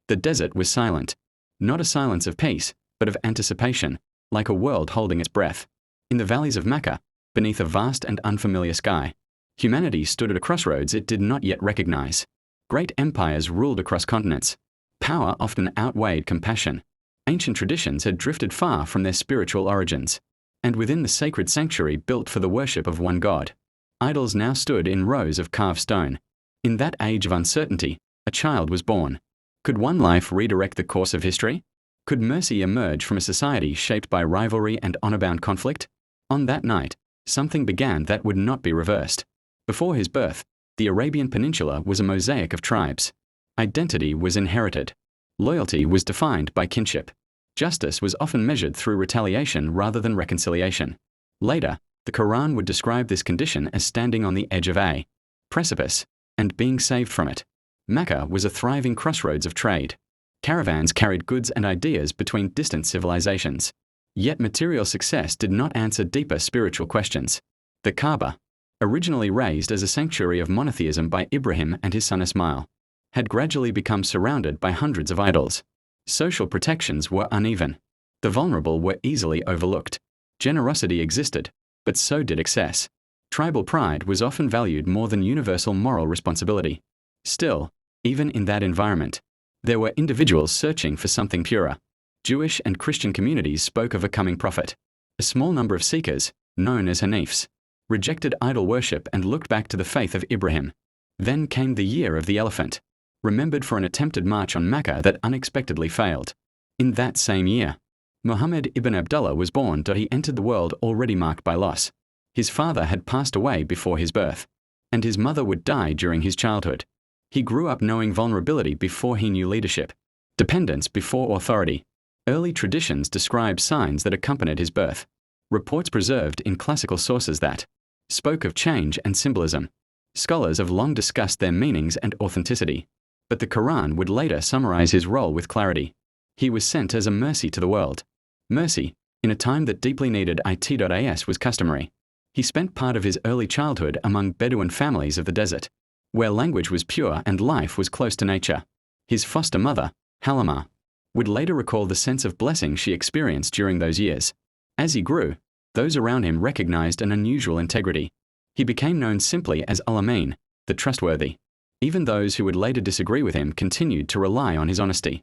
The desert was silent. Not a silence of peace, but of anticipation, like a world holding its breath. In the valleys of Mecca, beneath a vast and unfamiliar sky, humanity stood at a crossroads it did not yet recognize. Great empires ruled across continents. Power often outweighed compassion. Ancient traditions had drifted far from their spiritual origins. And within the sacred sanctuary built for the worship of one God, idols now stood in rows of carved stone. In that age of uncertainty, a child was born. Could one life redirect the course of history? Could mercy emerge from a society shaped by rivalry and honor-bound conflict? On that night, something began that would not be reversed. Before his birth, the Arabian Peninsula was a mosaic of tribes. Identity was inherited. Loyalty was defined by kinship. Justice was often measured through retaliation rather than reconciliation. Later, the Qur'an would describe this condition as standing on the edge of a precipice and being saved from it. Mecca was a thriving crossroads of trade. Caravans carried goods and ideas between distant civilizations. Yet material success did not answer deeper spiritual questions. The Kaaba, originally raised as a sanctuary of monotheism by Ibrahim and his son Ismail, had gradually become surrounded by hundreds of idols. Social protections were uneven. The vulnerable were easily overlooked. Generosity existed, but so did excess. Tribal pride was often valued more than universal moral responsibility. Still, even in that environment, there were individuals searching for something purer. Jewish and Christian communities spoke of a coming prophet. A small number of seekers, known as Hanifs, rejected idol worship and looked back to the faith of Ibrahim. Then came the year of the elephant, remembered for an attempted march on Mecca that unexpectedly failed. In that same year, Muhammad ibn Abdullah was born. He entered the world already marked by loss. His father had passed away before his birth, and his mother would die during his childhood. He grew up knowing vulnerability before he knew leadership, dependence before authority. Early traditions describe signs that accompanied his birth. Reports preserved in classical sources that spoke of change and symbolism. Scholars have long discussed their meanings and authenticity, but the Qur'an would later summarize his role with clarity. He was sent as a mercy to the world. Mercy, in a time that deeply needed it. Was customary. He spent part of his early childhood among Bedouin families of the desert, where language was pure and life was close to nature. His foster mother, Halima, would later recall the sense of blessing she experienced during those years. As he grew, those around him recognized an unusual integrity. He became known simply as Al-Amin, the Trustworthy. Even those who would later disagree with him continued to rely on his honesty.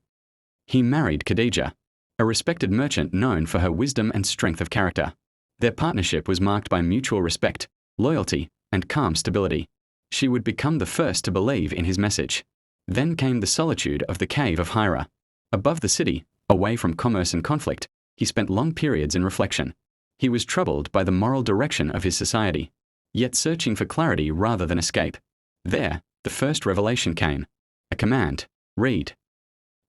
He married Khadijah, a respected merchant known for her wisdom and strength of character. Their partnership was marked by mutual respect, loyalty, and calm stability. She would become the first to believe in his message. Then came the solitude of the Cave of Hira. Above the city, away from commerce and conflict, he spent long periods in reflection. He was troubled by the moral direction of his society, yet searching for clarity rather than escape. There, the first revelation came. A command, read.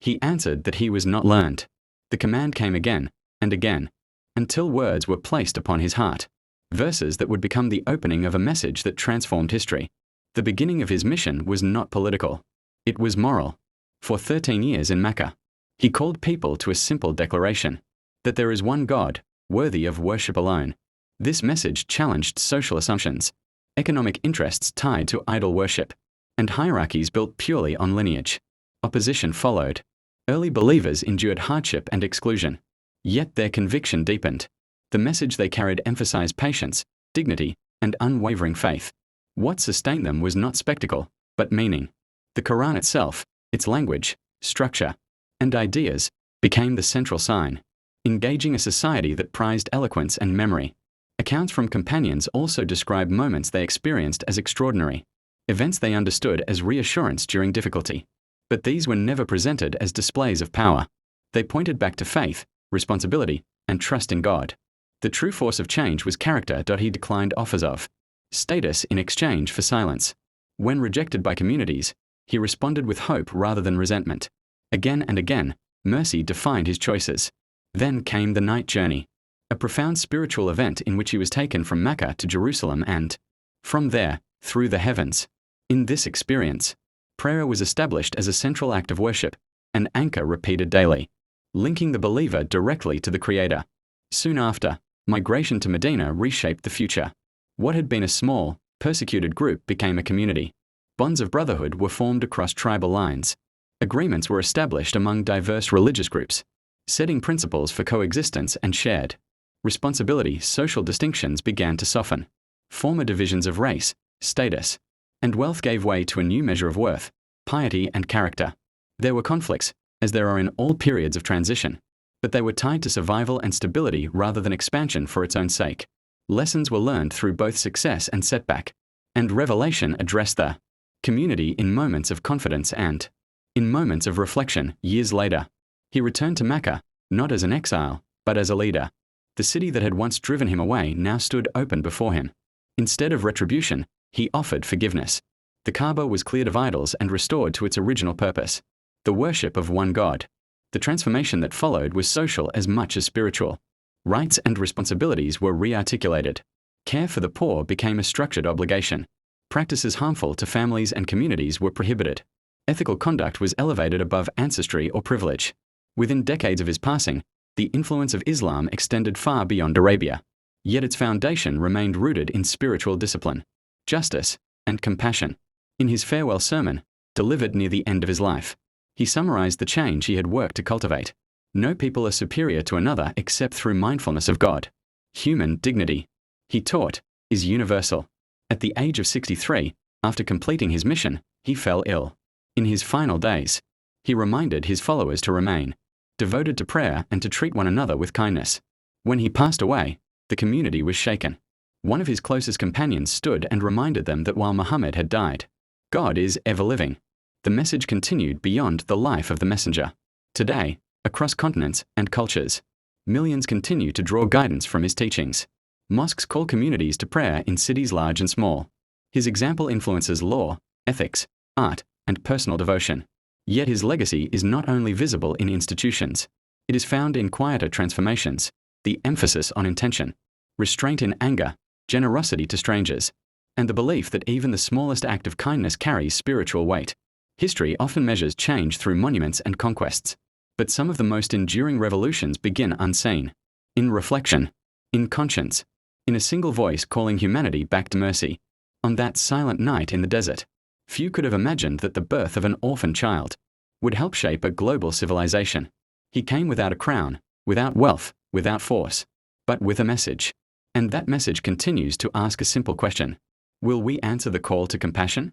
He answered that he was not learned. The command came again and again, until words were placed upon his heart. Verses that would become the opening of a message that transformed history. The beginning of his mission was not political. It was moral. For 13 years in Mecca, he called people to a simple declaration, that there is one God, worthy of worship alone. This message challenged social assumptions, economic interests tied to idol worship, and hierarchies built purely on lineage. Opposition followed. Early believers endured hardship and exclusion, yet their conviction deepened. The message they carried emphasized patience, dignity, and unwavering faith. What sustained them was not spectacle, but meaning. The Qur'an itself, its language, structure, and ideas, became the central sign, engaging a society that prized eloquence and memory. Accounts from companions also describe moments they experienced as extraordinary, events they understood as reassurance during difficulty. But these were never presented as displays of power. They pointed back to faith, responsibility, and trust in God. The true force of change was character. He declined offers of status in exchange for silence. When rejected by communities, he responded with hope rather than resentment. Again and again, mercy defined his choices. Then came the night journey, a profound spiritual event in which he was taken from Mecca to Jerusalem and, from there, through the heavens. In this experience, prayer was established as a central act of worship, an anchor repeated daily, linking the believer directly to the Creator. Soon after, migration to Medina reshaped the future. What had been a small, persecuted group became a community. Bonds of brotherhood were formed across tribal lines. Agreements were established among diverse religious groups, setting principles for coexistence and shared responsibility. Social distinctions began to soften. Former divisions of race, status, and wealth gave way to a new measure of worth, piety, and character. There were conflicts, as there are in all periods of transition, but they were tied to survival and stability rather than expansion for its own sake. Lessons were learned through both success and setback, and revelation addressed the community in moments of confidence and in moments of reflection. Years later, he returned to Mecca, not as an exile, but as a leader. The city that had once driven him away now stood open before him. Instead of retribution, he offered forgiveness. The Kaaba was cleared of idols and restored to its original purpose, the worship of one God. The transformation that followed was social as much as spiritual. Rights and responsibilities were re-articulated. Care for the poor became a structured obligation. Practices harmful to families and communities were prohibited. Ethical conduct was elevated above ancestry or privilege. Within decades of his passing, the influence of Islam extended far beyond Arabia. Yet its foundation remained rooted in spiritual discipline, justice, and compassion. In his farewell sermon, delivered near the end of his life, he summarized the change he had worked to cultivate. No people are superior to another except through mindfulness of God. Human dignity, he taught, is universal. At the age of 63, after completing his mission, he fell ill. In his final days, he reminded his followers to remain devoted to prayer and to treat one another with kindness. When he passed away, the community was shaken. One of his closest companions stood and reminded them that while Muhammad had died, God is ever living. The message continued beyond the life of the messenger. Today, across continents and cultures, millions continue to draw guidance from his teachings. Mosques call communities to prayer in cities large and small. His example influences law, ethics, art, and personal devotion. Yet his legacy is not only visible in institutions. It is found in quieter transformations, the emphasis on intention, restraint in anger, generosity to strangers, and the belief that even the smallest act of kindness carries spiritual weight. History often measures change through monuments and conquests, but some of the most enduring revolutions begin unseen, in reflection, in conscience, in a single voice calling humanity back to mercy. On that silent night in the desert, few could have imagined that the birth of an orphan child would help shape a global civilization. He came without a crown, without wealth, without force, but with a message. And that message continues to ask a simple question: will we answer the call to compassion?